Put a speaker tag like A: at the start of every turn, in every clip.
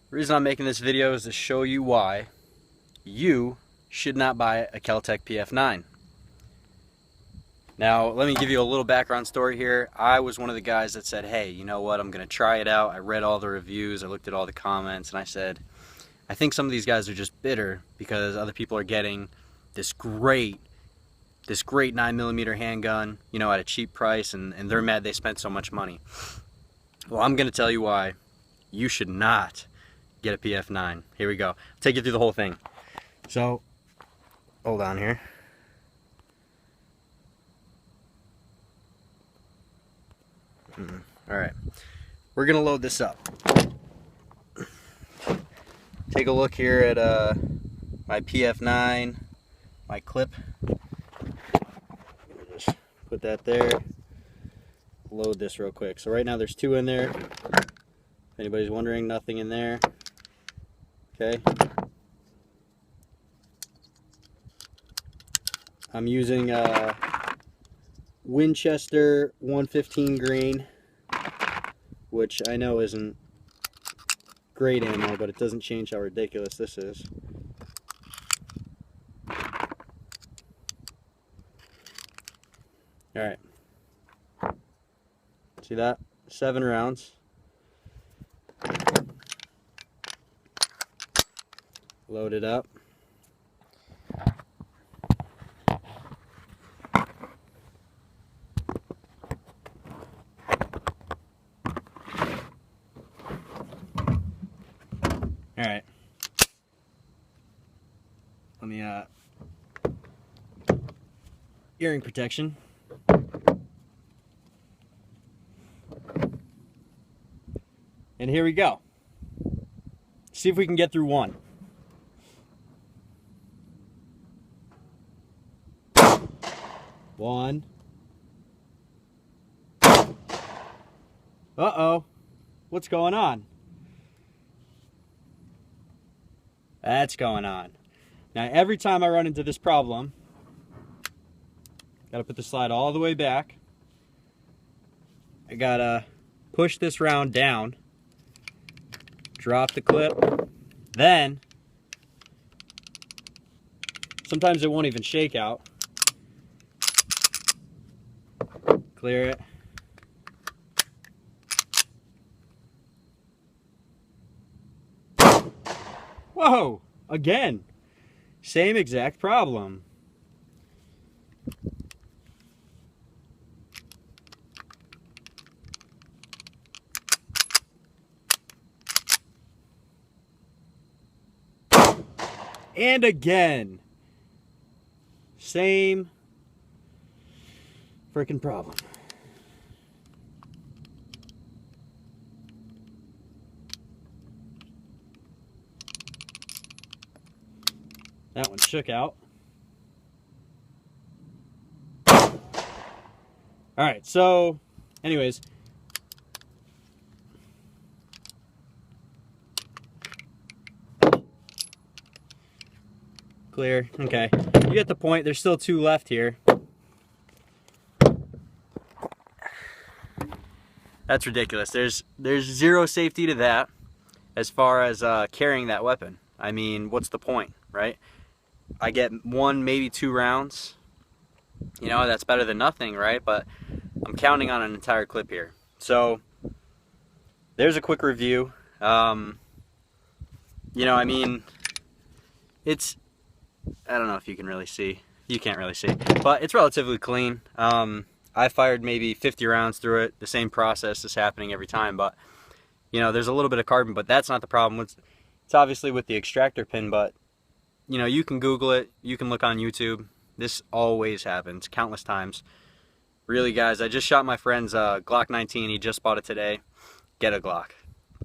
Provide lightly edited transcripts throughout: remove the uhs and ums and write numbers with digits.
A: The reason I'm making this video is to show you why you should not buy a KelTec PF9. Now, let me give you a little background story here. I was one of the guys that said, hey, you know what, I'm going to try it out. I read all the reviews, I looked at all the comments, and I said, I think some of these guys are just bitter because other people are getting this great 9mm handgun, you know, at a cheap price, and they're mad they spent so much money. Well, I'm going to tell you why you should not get a PF9. Here we go. I'll take you through the whole thing. So, hold on here. Alright, we're going to load this up. Take a look here at my PF9, my clip. Just put that there. Load this real quick. So right now there's two in there. If anybody's wondering, nothing in there. Okay. I'm using Winchester 115 grain, which I know isn't great ammo, but it doesn't change how ridiculous this is. Alright. See that? 7 rounds. Load it up. Alright. Let me, earring protection. And here we go. See if we can get through one. One. Uh-oh. What's going on? That's going on. Now, every time I run into this problem, gotta put the slide all the way back. I gotta push this round down, drop the clip, then sometimes it won't even shake out. Clear it. Whoa! Again! Same exact problem. And again. Same freaking problem. That one shook out. Alright, so anyways. Clear. Okay. You get the point. There's still 2 left here. That's ridiculous. There's zero safety to that as far as carrying that weapon. I mean, what's the point, right? I get 1, maybe 2 rounds. You know, that's better than nothing, right? But I'm counting on an entire clip here. So there's a quick review. You know, I mean, it's, I don't know if you can really see. You can't really see, but it's relatively clean. I fired maybe 50 rounds through it. The same process is happening every time, but you know, there's a little bit of carbon, but that's not the problem. It's obviously with the extractor pin, but you know, you can Google it, you can look on YouTube. This always happens, countless times. Really, guys, I just shot my friend's Glock 19. He just bought it today. Get a Glock.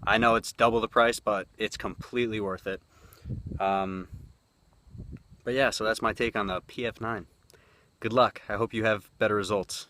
A: I know it's double the price, but it's completely worth it. But yeah, so that's my take on the PF9. Good luck. I hope you have better results.